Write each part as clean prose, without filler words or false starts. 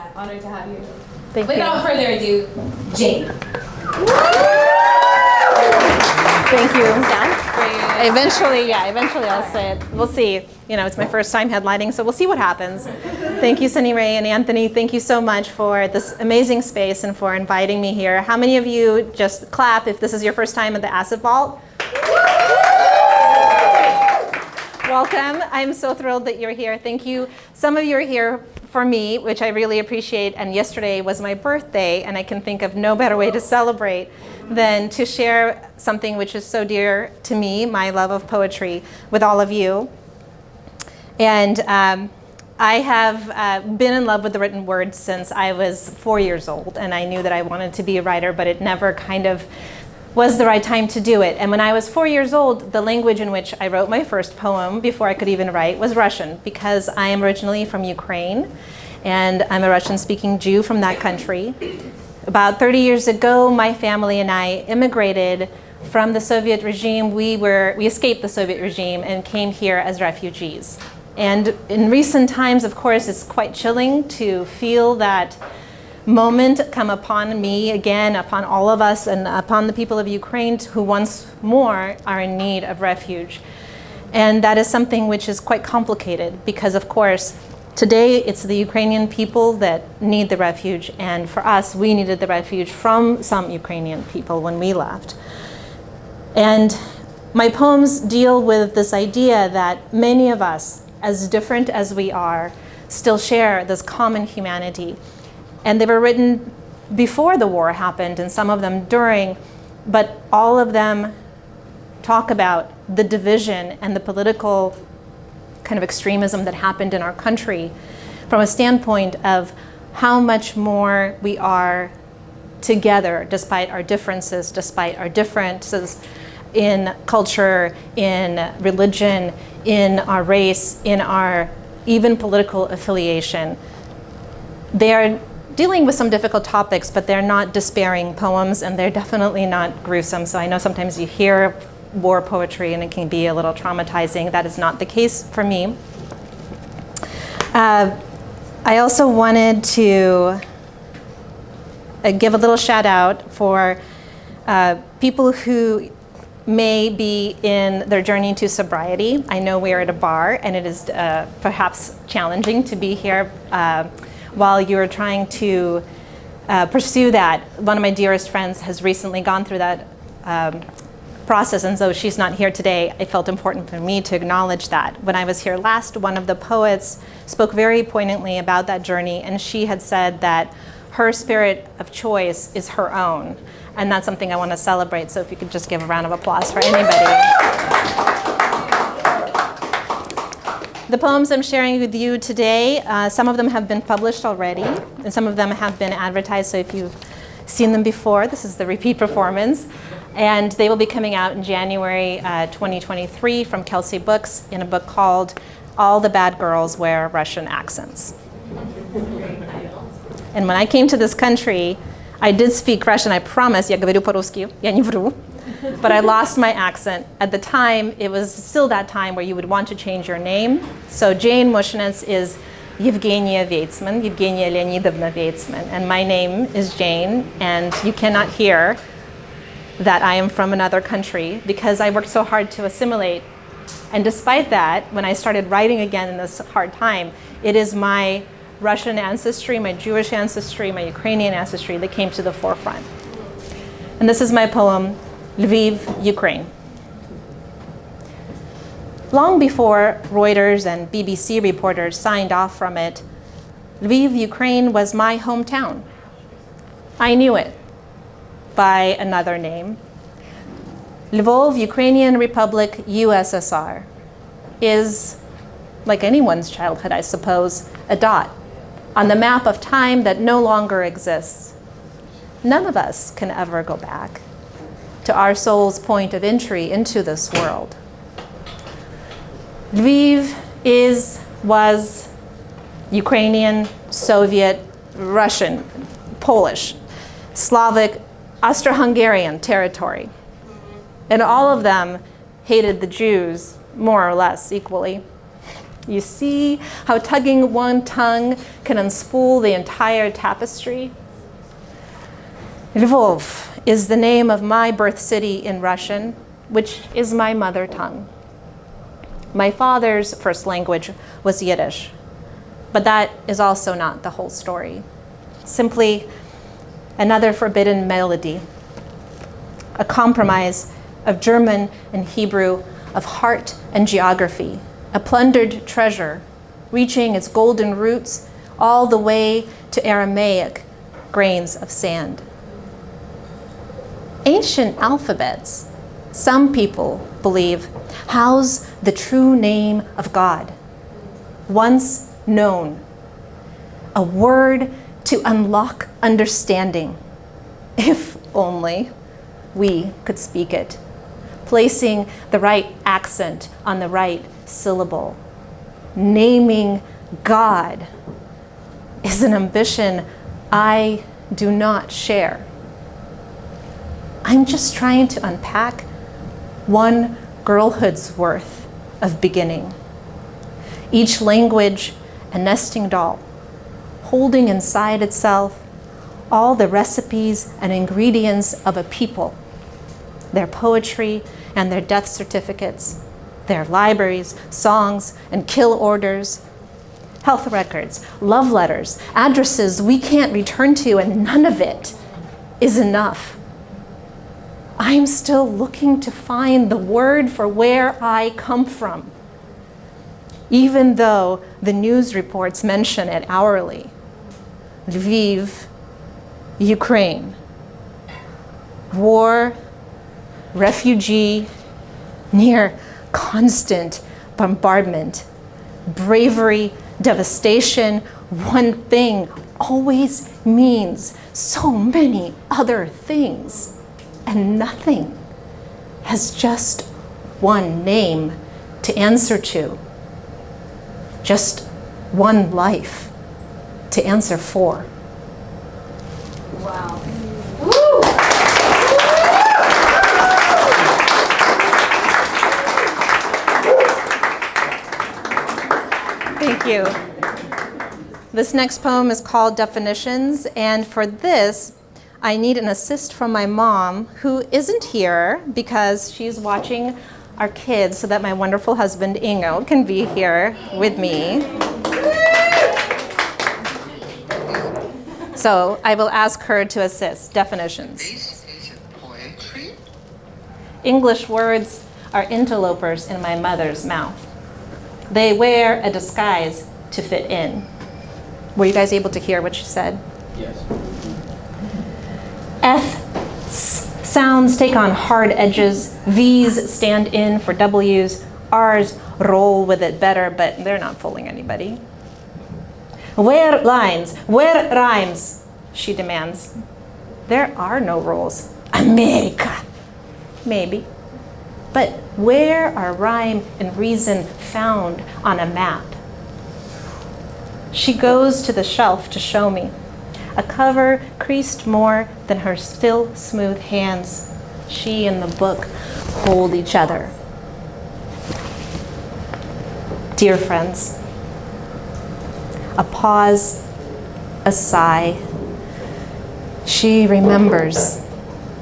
Yeah, honored to have you. Thank you. Without further ado, Jane. Thank you. Eventually I'll say it. We'll see. You know, it's my first time headlining, so we'll see what happens. Thank you, Sunny Ray and Anthony. Thank you so much for this amazing space and for inviting me here. How many of you just clap if this is your first time at the Acid Vault? Welcome. I'm so thrilled that you're here. Thank you. Some of you are here for me, which I really appreciate. And yesterday was my birthday, and I can think of no better way to celebrate than to share something which is so dear to me, my love of poetry, with all of you. And I have been in love with the written word since I was 4 years old, and I knew that I wanted to be a writer, but it never kind of was the right time to do it. And when I was 4 years old, the language in which I wrote my first poem before I could even write was Russian, because I am originally from Ukraine, and I'm a Russian-speaking Jew from that country. About 30 years ago, my family and I immigrated from the Soviet regime. We escaped the Soviet regime and came here as refugees. And in recent times, of course, it's quite chilling to feel that moment come upon me again, upon all of us, and upon the people of Ukraine who once more are in need of refuge. And that is something which is quite complicated because, of course, today it's the Ukrainian people that need the refuge, and for us, we needed the refuge from some Ukrainian people when we left. And my poems deal with this idea that many of us, as different as we are, still share this common humanity. And they were written before the war happened, and some of them during, but all of them talk about the division and the political kind of extremism that happened in our country from a standpoint of how much more we are together despite our differences in culture, in religion, in our race, in our even political affiliation. They are dealing with some difficult topics, but they're not despairing poems, and they're definitely not gruesome. So I know sometimes you hear war poetry and it can be a little traumatizing. That is not the case for me. I also wanted to give a little shout out for people who may be in their journey to sobriety. I know we are at a bar, and it is perhaps challenging to be here while you're trying to pursue that. One of my dearest friends has recently gone through that process, and so she's not here today. It felt important for me to acknowledge that. When I was here last, one of the poets spoke very poignantly about that journey, and she had said that her spirit of choice is her own, and that's something I want to celebrate. So if you could just give a round of applause for anybody. The poems I'm sharing with you today, some of them have been published already, and some of them have been advertised, so if you've seen them before, this is the repeat performance. And they will be coming out in January 2023 from Kelsey Books in a book called All the Bad Girls Wear Russian Accents. And when I came to this country, I did speak Russian, I promise, я говорю по-русски, я не вру. But I lost my accent. At the time, it was still that time where you would want to change your name. So Jane Muschenetz is Evgenia Veitzman, Evgenia Leonidovna Veitzman. And my name is Jane, and you cannot hear that I am from another country because I worked so hard to assimilate. And despite that, when I started writing again in this hard time, it is my Russian ancestry, my Jewish ancestry, my Ukrainian ancestry that came to the forefront. And this is my poem, Lviv, Ukraine. Long before Reuters and BBC reporters signed off from it, Lviv, Ukraine was my hometown. I knew it by another name. Lvov, Ukrainian Republic, USSR, is, like anyone's childhood, I suppose, a dot on the map of time that no longer exists. None of us can ever go back to our soul's point of entry into this world. Lviv was Ukrainian, Soviet, Russian, Polish, Slavic, Austro-Hungarian territory. And all of them hated the Jews more or less equally. You see how tugging one tongue can unspool the entire tapestry? Lvov is the name of my birth city in Russian, which is my mother tongue. My father's first language was Yiddish, but that is also not the whole story. Simply another forbidden melody, a compromise of German and Hebrew, of heart and geography, a plundered treasure, reaching its golden roots all the way to Aramaic grains of sand. Ancient alphabets, some people believe, house the true name of God, once known, a word to unlock understanding, if only we could speak it, placing the right accent on the right syllable. Naming God is an ambition I do not share. I'm just trying to unpack one girlhood's worth of beginning. Each language a nesting doll, holding inside itself all the recipes and ingredients of a people, their poetry and their death certificates, their libraries, songs, and kill orders, health records, love letters, addresses we can't return to, and none of it is enough. I'm still looking to find the word for where I come from, even though the news reports mention it hourly. Lviv, Ukraine. War, refugee, near constant bombardment, bravery, devastation. One thing always means so many other things, and nothing has just one name to answer to, just one life to answer for. Wow. Thank you. This next poem is called Definitions, and for this, I need an assist from my mom, who isn't here because she's watching our kids so that my wonderful husband, Ingo, can be here with me. So I will ask her to assist. Definitions. This is poetry. English words are interlopers in my mother's mouth. They wear a disguise to fit in. Were you guys able to hear what she said? Yes. Sounds take on hard edges. V's stand in for W's. R's roll with it better, but they're not fooling anybody. Where lines? Where rhymes? She demands. There are no rules. America. Maybe. But where are rhyme and reason found on a map? She goes to the shelf to show me. A cover creased more than her still smooth hands. She and the book hold each other. Dear friends, a pause, a sigh. She remembers.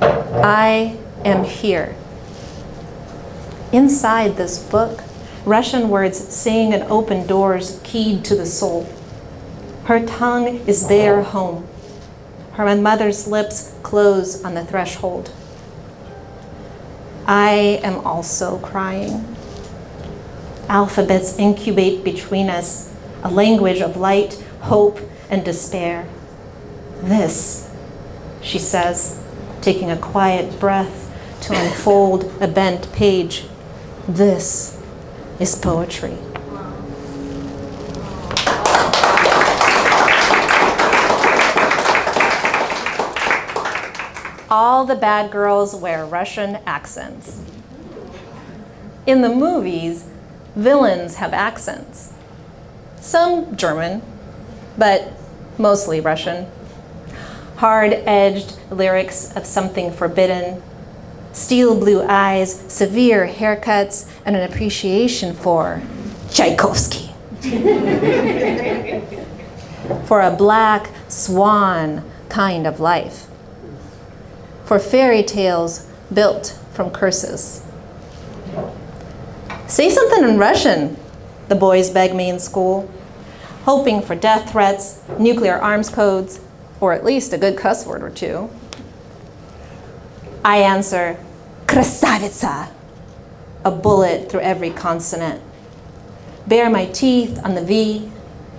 I am here. Inside this book, Russian words sing and open doors keyed to the soul. Her tongue is their home. Her mother's lips close on the threshold. I am also crying. Alphabets incubate between us, a language of light, hope, and despair. This, she says, taking a quiet breath to unfold a bent page. This is poetry. All the bad girls wear Russian accents. In the movies, villains have accents. Some German, but mostly Russian. Hard-edged lyrics of something forbidden, steel blue eyes, severe haircuts, and an appreciation for Tchaikovsky. For a black swan kind of life. For fairy tales built from curses. Say something in Russian, the boys beg me in school, hoping for death threats, nuclear arms codes, or at least a good cuss word or two. I answer, Krasavitsa, a bullet through every consonant. Bare my teeth on the V,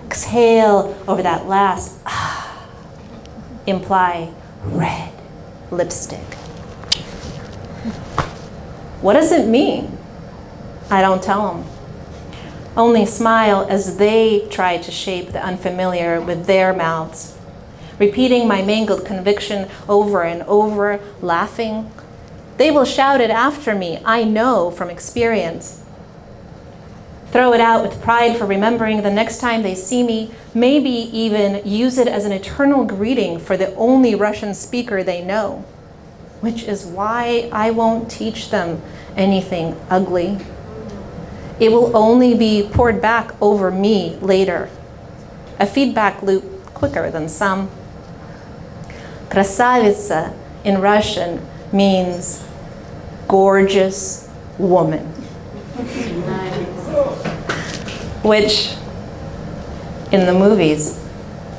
exhale over that last ah, imply red lipstick. What does it mean? I don't tell them. Only smile as they try to shape the unfamiliar with their mouths, repeating my mangled conviction over and over, laughing. They will shout it after me, I know from experience. Throw it out with pride for remembering the next time they see me, maybe even use it as an eternal greeting for the only Russian speaker they know, which is why I won't teach them anything ugly. It will only be poured back over me later, a feedback loop quicker than some. Krasavitsa in Russian means gorgeous woman, which in the movies,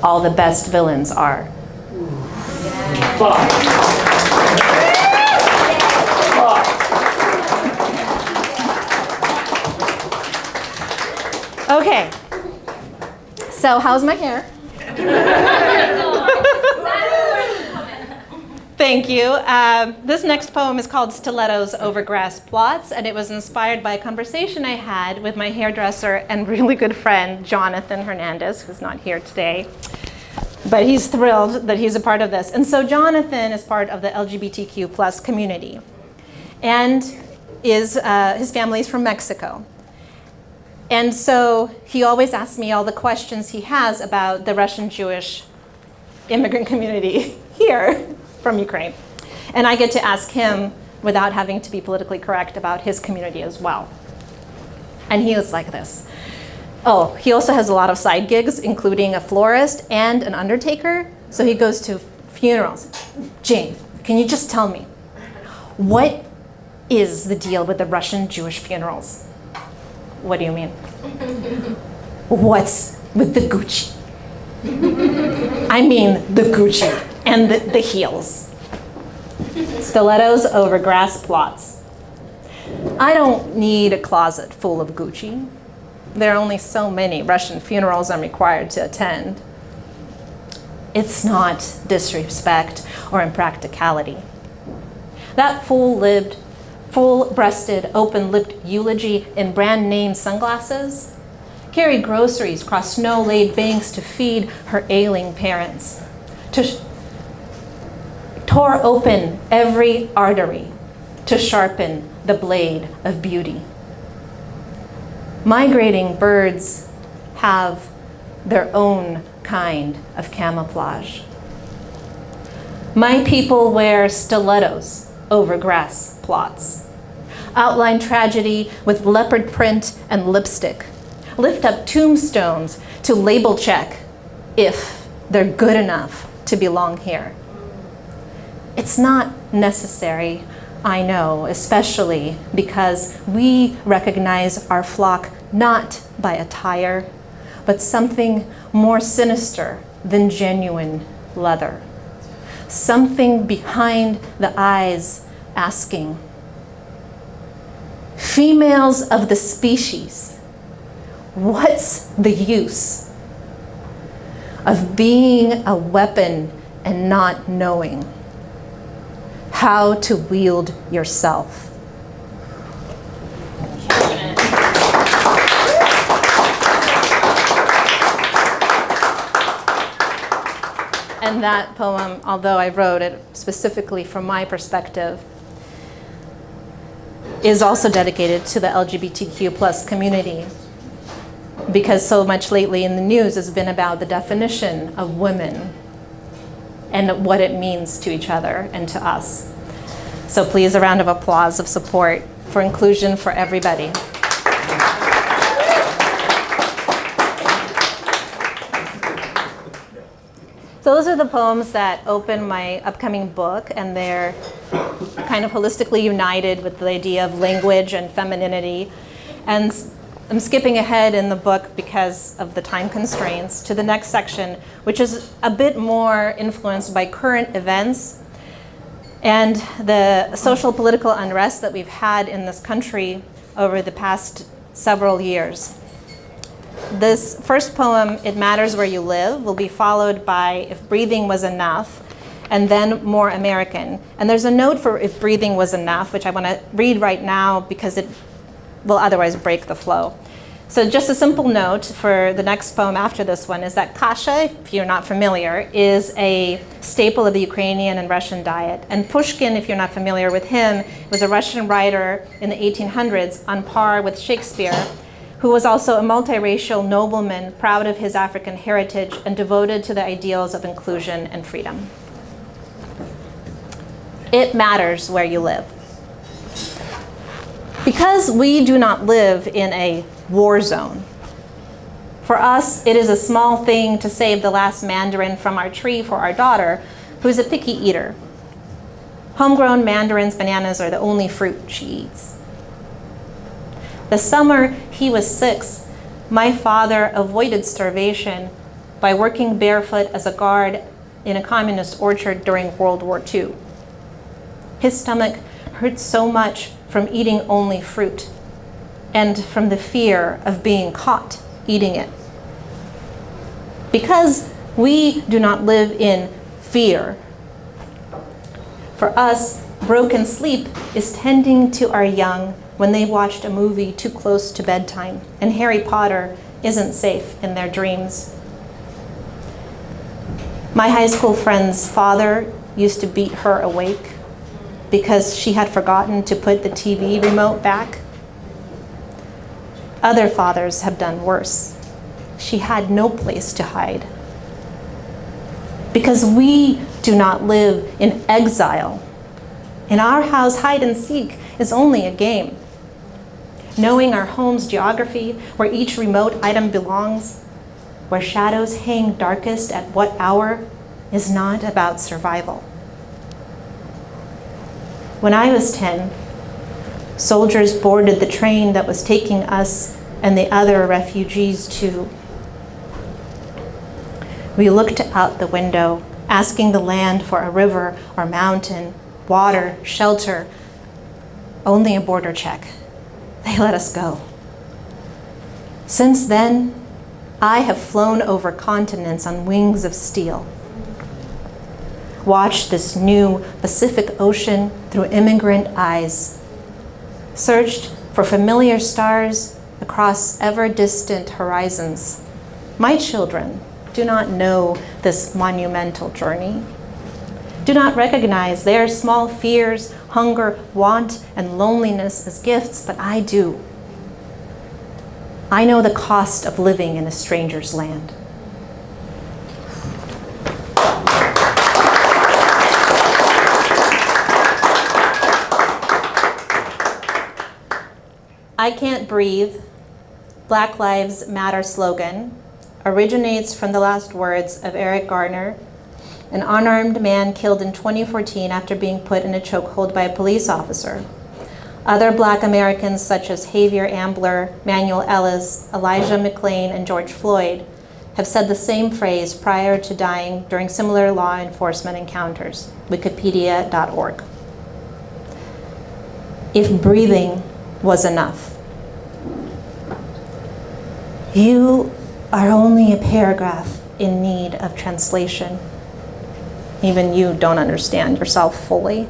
all the best villains are. Okay, so how's my hair? Thank you. This next poem is called Stilettos Over Grass Plots, and it was inspired by a conversation I had with my hairdresser and really good friend, Jonathan Hernandez, who's not here today. But he's thrilled that he's a part of this. And so Jonathan is part of the LGBTQ plus community. And his family is from Mexico. And so he always asks me all the questions he has about the Russian Jewish immigrant community here from Ukraine. And I get to ask him without having to be politically correct about his community as well. And he was like this. Oh, he also has a lot of side gigs, including a florist and an undertaker. So he goes to funerals. Jane, can you just tell me, what is the deal with the Russian Jewish funerals? What do you mean? What's with the Gucci? I mean the Gucci and the heels. Stilettos over grass plots. I don't need a closet full of Gucci. There are only so many Russian funerals I'm required to attend. It's not disrespect or impracticality. That full-breasted, open-lipped eulogy in brand-name sunglasses carried groceries across snow-laid banks to feed her ailing parents, tore open every artery to sharpen the blade of beauty. Migrating birds have their own kind of camouflage. My people wear stilettos over grass plots, outline tragedy with leopard print and lipstick, lift up tombstones to label check if they're good enough to belong here. It's not necessary, I know, especially because we recognize our flock not by attire, but something more sinister than genuine leather. Something behind the eyes asking, females of the species, what's the use of being a weapon and not knowing how to wield yourself? And that poem, although I wrote it specifically from my perspective, is also dedicated to the LGBTQ plus community, because so much lately in the news has been about the definition of women and what it means to each other and to us. So please, a round of applause of support for inclusion for everybody. Those are the poems that open my upcoming book, and they're kind of holistically united with the idea of language and femininity. And I'm skipping ahead in the book because of the time constraints to the next section, which is a bit more influenced by current events and the social political unrest that we've had in this country over the past several years. This first poem, It Matters Where You Live, will be followed by If Breathing Was Enough, and then More American. And there's a note for If Breathing Was Enough, which I want to read right now because it will otherwise break the flow. So just a simple note for the next poem after this one is that kasha, if you're not familiar, is a staple of the Ukrainian and Russian diet. And Pushkin, if you're not familiar with him, was a Russian writer in the 1800s on par with Shakespeare, who was also a multiracial nobleman, proud of his African heritage and devoted to the ideals of inclusion and freedom. It matters where you live. Because we do not live in a war zone, for us, it is a small thing to save the last mandarin from our tree for our daughter, who's a picky eater. Homegrown mandarins, bananas are the only fruit she eats. The summer he was 6, my father avoided starvation by working barefoot as a guard in a communist orchard during World War II. His stomach hurt so much from eating only fruit and from the fear of being caught eating it. Because we do not live in fear, for us, broken sleep is tending to our young when they watched a movie too close to bedtime, and Harry Potter isn't safe in their dreams. My high school friend's father used to beat her awake because she had forgotten to put the TV remote back. Other fathers have done worse. She had no place to hide. Because we do not live in exile. In our house, hide and seek is only a game. Knowing our home's geography, where each remote item belongs, where shadows hang darkest at what hour, is not about survival. When I was 10, soldiers boarded the train that was taking us and the other refugees too. We looked out the window, asking the land for a river or mountain, water, shelter, only a border check. They let us go. Since then, I have flown over continents on wings of steel. Watched this new Pacific Ocean through immigrant eyes. Searched for familiar stars across ever-distant horizons. My children do not know this monumental journey. Do not recognize their small fears, hunger, want, and loneliness as gifts, but I do. I know the cost of living in a stranger's land. I Can't Breathe, Black Lives Matter slogan originates from the last words of Erick, an unarmed man killed in 2014 after being put in a chokehold by a police officer. Other Black Americans such as Javier Ambler, Manuel Ellis, Elijah McClain, and George Floyd have said the same phrase prior to dying during similar law enforcement encounters. Wikipedia.org. If breathing was enough. You are only a paragraph in need of translation. Even you don't understand yourself fully.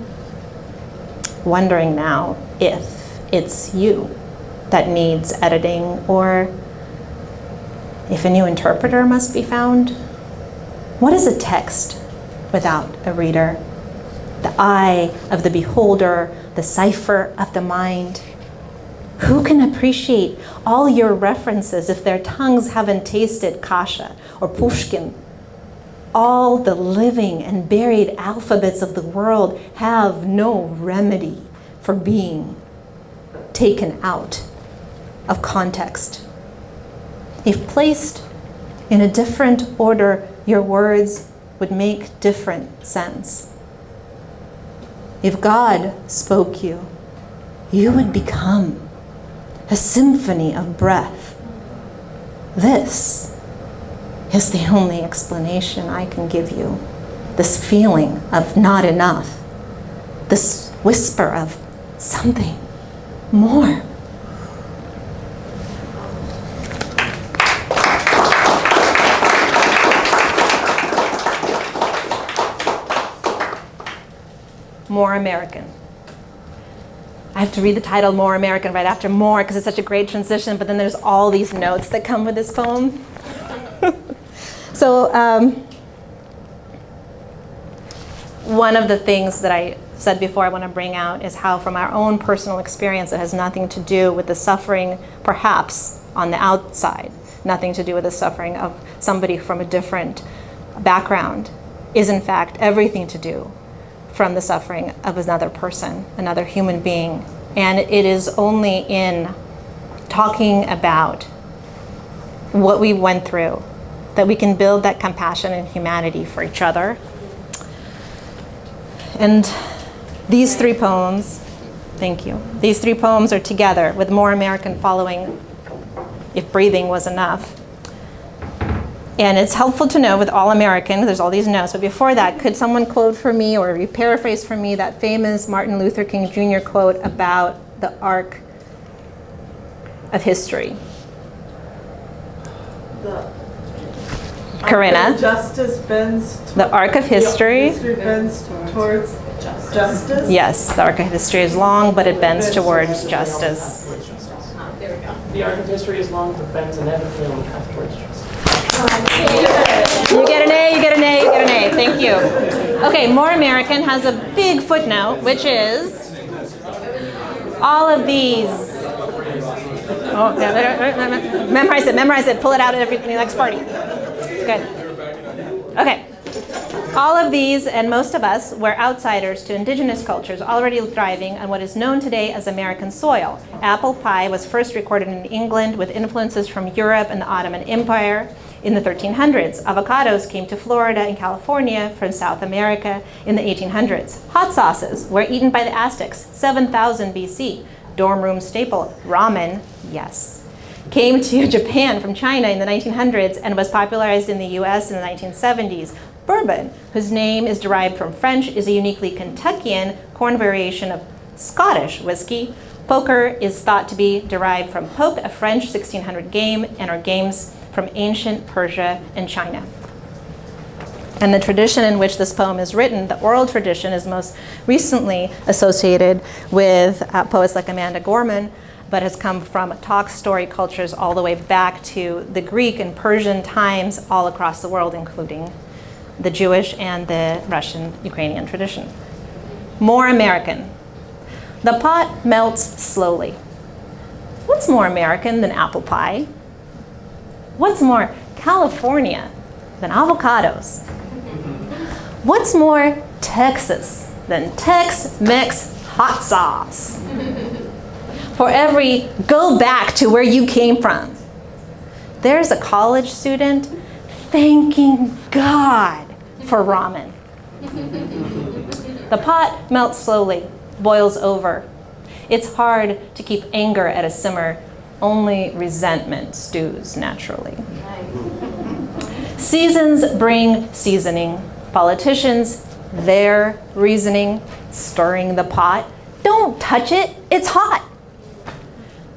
Wondering now if it's you that needs editing, or if a new interpreter must be found. What is a text without a reader? The eye of the beholder, the cipher of the mind. Who can appreciate all your references if their tongues haven't tasted kasha or Pushkin? All the living and buried alphabets of the world have no remedy for being taken out of context. If placed in a different order, your words would make different sense. If God spoke you, you would become a symphony of breath. This is the only explanation I can give you. This feeling of not enough. This whisper of something more. More American. I have to read the title More American right after more because it's such a great transition, but then there's all these notes that come with this poem. So one of the things that I said before I want to bring out is how from our own personal experience it has nothing to do with the suffering perhaps on the outside, nothing to do with the suffering of somebody from a different background, is in fact everything to do from the suffering of another person, another human being. And it is only in talking about what we went through that we can build that compassion and humanity for each other. And these three poems, thank you, these three poems are together with More American following, If Breathing Was Enough. And it's helpful to know with All American, there's all these notes, but before that, could someone quote for me or paraphrase for me that famous Martin Luther King Jr. quote about the arc of history? Corinna? Justice bends. The arc of history? History bends towards justice? Yes, the arc of history is long, but it bends towards justice. The arc of history is long, but bends inevitably towards justice. You get an A, you get an A, you get an A. Thank you. Okay, More American has a big footnote, which is all of these. Oh, yeah, memorize it, pull it out at the next party. Good. Okay. All of these, and most of us, were outsiders to indigenous cultures already thriving on what is known today as American soil. Apple pie was first recorded in England with influences from Europe and the Ottoman Empire in the 1300s. Avocados came to Florida and California from South America in the 1800s. Hot sauces were eaten by the Aztecs, 7000 BC. Dorm room staple, ramen, yes, came to Japan from China in the 1900s and was popularized in the US in the 1970s. Bourbon, whose name is derived from French, is a uniquely Kentuckian corn variation of Scottish whiskey. Poker is thought to be derived from poke, a French 1600 game, and are games from ancient Persia and China. And the tradition in which this poem is written, the oral tradition, is most recently associated with poets like Amanda Gorman, but has come from talk story cultures all the way back to the Greek and Persian times all across the world, including the Jewish and the Russian Ukrainian tradition. More American. The pot melts slowly. What's more American than apple pie? What's more California than avocados? What's more Texas than Tex-Mex hot sauce? For every go back to where you came from, there's a college student thanking God for ramen. The pot melts slowly, boils over. It's hard to keep anger at a simmer. Only resentment stews naturally. Seasons bring seasoning. Politicians, their reasoning, stirring the pot. Don't touch it, it's hot.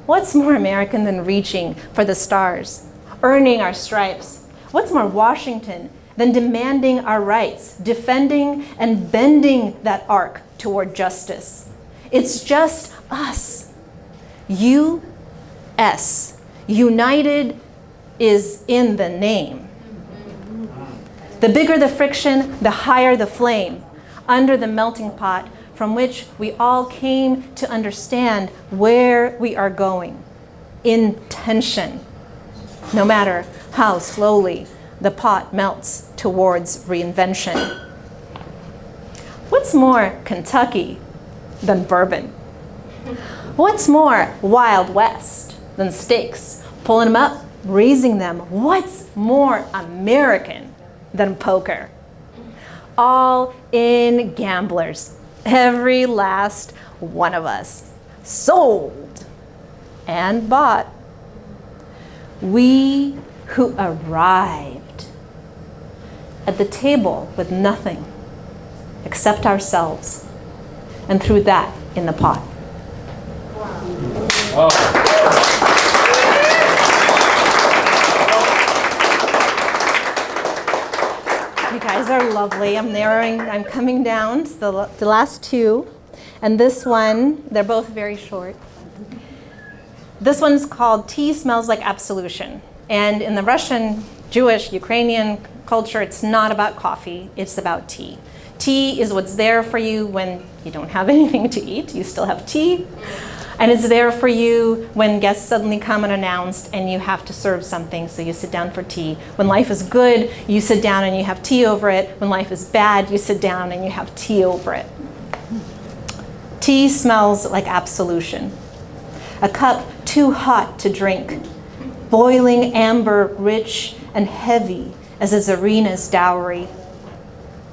What's more American than reaching for the stars, earning our stripes? What's more Washington than demanding our rights, defending and bending that arc toward justice? It's just us. U.S. United is in the name. The bigger the friction, the higher the flame, under the melting pot from which we all came to understand where we are going, in tension, no matter how slowly the pot melts towards reinvention. What's more Kentucky than bourbon? What's more Wild West than steaks, pulling them up, raising them? What's more American than poker? all in gamblers. Every last one of us. Sold and bought. We who arrived at the table with nothing except ourselves, and threw that in the pot. You guys are lovely. I'm coming down to the last two. And this one, they're both very short. This one's called Tea Smells Like Absolution. And in the Russian, Jewish, Ukrainian culture, it's not about coffee, it's about tea. Tea is what's there for you when you don't have anything to eat, you still have tea. And it's there for you when guests suddenly come unannounced and you have to serve something, so you sit down for tea. When life is good, you sit down and you have tea over it. When life is bad, you sit down and you have tea over it. Tea smells like absolution. A cup too hot to drink, boiling amber, rich and heavy as a Tsarina's dowry.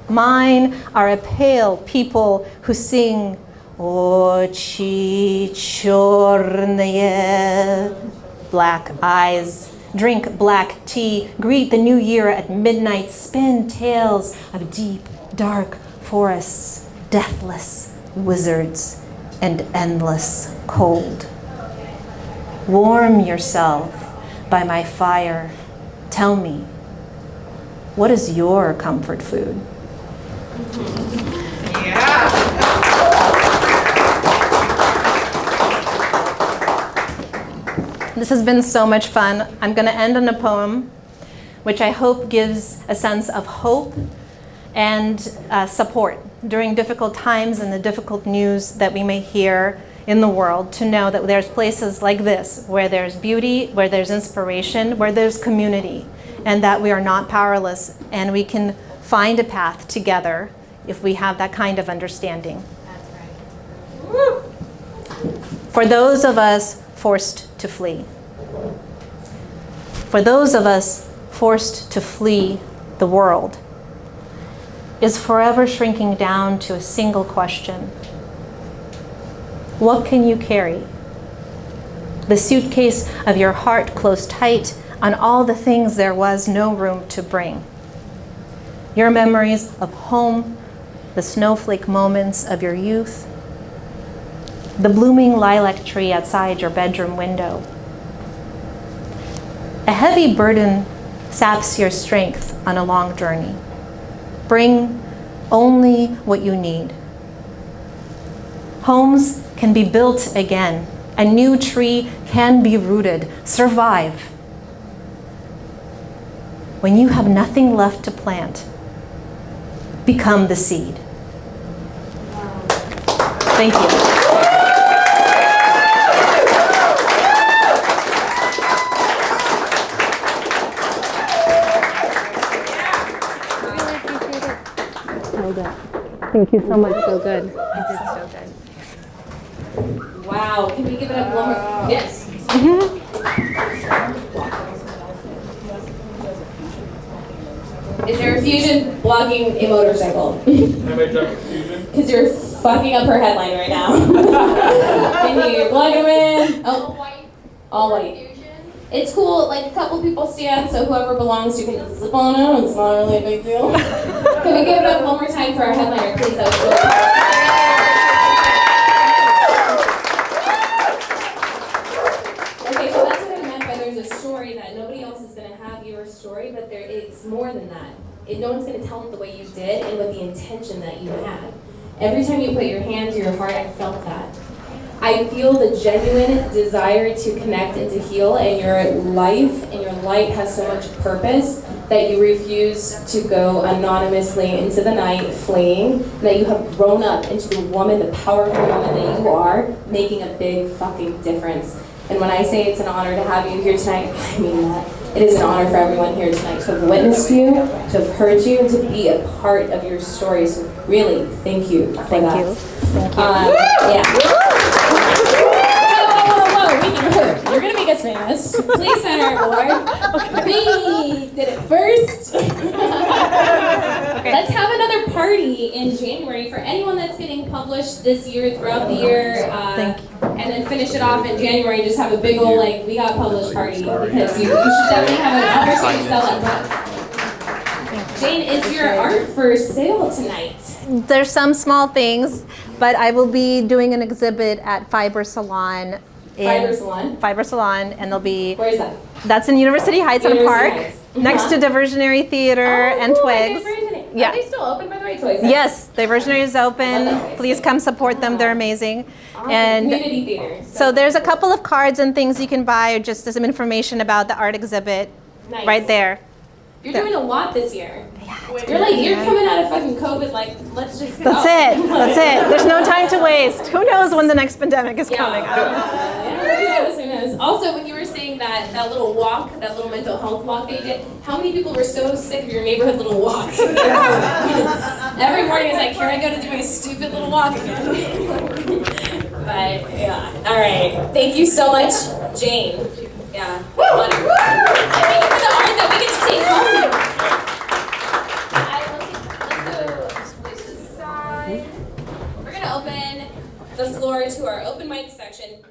Mine are a pale people who sing, Ochi chorneye, black eyes, drink black tea, greet the new year at midnight, spin tales of deep, dark forests, deathless wizards, and endless cold. Warm yourself by my fire. Tell me, what is your comfort food? This has been so much fun. I'm going to end on a poem, which I hope gives a sense of hope and support during difficult times and the difficult news that we may hear in the world, to know that there's places like this where there's beauty, where there's inspiration, where there's community, and that we are not powerless and we can find a path together if we have that kind of understanding. That's right. For those of us forced to flee, for those of us forced to flee the world, is forever shrinking down to a single question. What can you carry? The suitcase of your heart closed tight on all the things there was no room to bring. Your memories of home, the snowflake moments of your youth, the blooming lilac tree outside your bedroom window. A heavy burden saps your strength on a long journey. Bring only what you need. Homes can be built again. A new tree can be rooted. Survive. When you have nothing left to plant, become the seed. Thank you. Thank you so much. So good. You did so good. Wow. Can we give it up one more? Yes. Is there a fusion blocking a motorcycle? Because you're fucking up her headline right now. Can you plug them in? Oh, all white. It's cool, like a couple people stand, so whoever belongs to can just slip on out. It's not really a big deal. Can we give it up one more time for our headliner, please? That was cool. Okay, so that's what I meant by there's a story that nobody else is going to have your story, but it's more than that. No one's going to tell it the way you did and with the intention that you had. Every time you put your hand to your heart, I felt that. I feel the genuine desire to connect and to heal, and your life and your light has so much purpose that you refuse to go anonymously into the night fleeing, that you have grown up into the woman, the powerful woman that you are, making a big fucking difference. And when I say it's an honor to have you here tonight, I mean that. It is an honor for everyone here tonight to have witnessed you, to have heard you, and to be a part of your story. So really, thank you for that. Thank you. Thank you. Yeah. Whoa. We can You're gonna make us famous. Please sign our award. We did it first. Let's have another party in January for anyone that's getting published this year, throughout the year. Thank you. And then finish it off in January and just have a big old, like, we got published party. Because you should definitely have an opportunity to sell that book. Jane, is your art for sale tonight? There's some small things, but I will be doing an exhibit at Fiber Salon. Fiber Salon, and there'll be. Where is that? That's in University Heights on Park, Heights. next to Diversionary Theater and Twigs. Yeah. Are they still open, by the way, Twigs? Yes, Diversionary is open. Okay. Please come support them. They're amazing. Awesome. And Community theater. so there's a couple of cards and things you can buy, or just some information about the art exhibit Nice. right there. You're doing a lot this year. You're coming out of fucking COVID, like, let's just go. That's it. That's it. There's no time to waste. Who knows when the next pandemic is coming? I don't know. Who knows? Also, when you were saying that little walk, that little mental health walk they did, how many people were so sick of your neighborhood little walk? Every morning it's like, here I go to do my stupid little walk again. But yeah, all right. Thank you so much, Jane. Yeah. Thank you for the art that we get to take home. Let's go switch this side. We're gonna open the floor to our open mic section.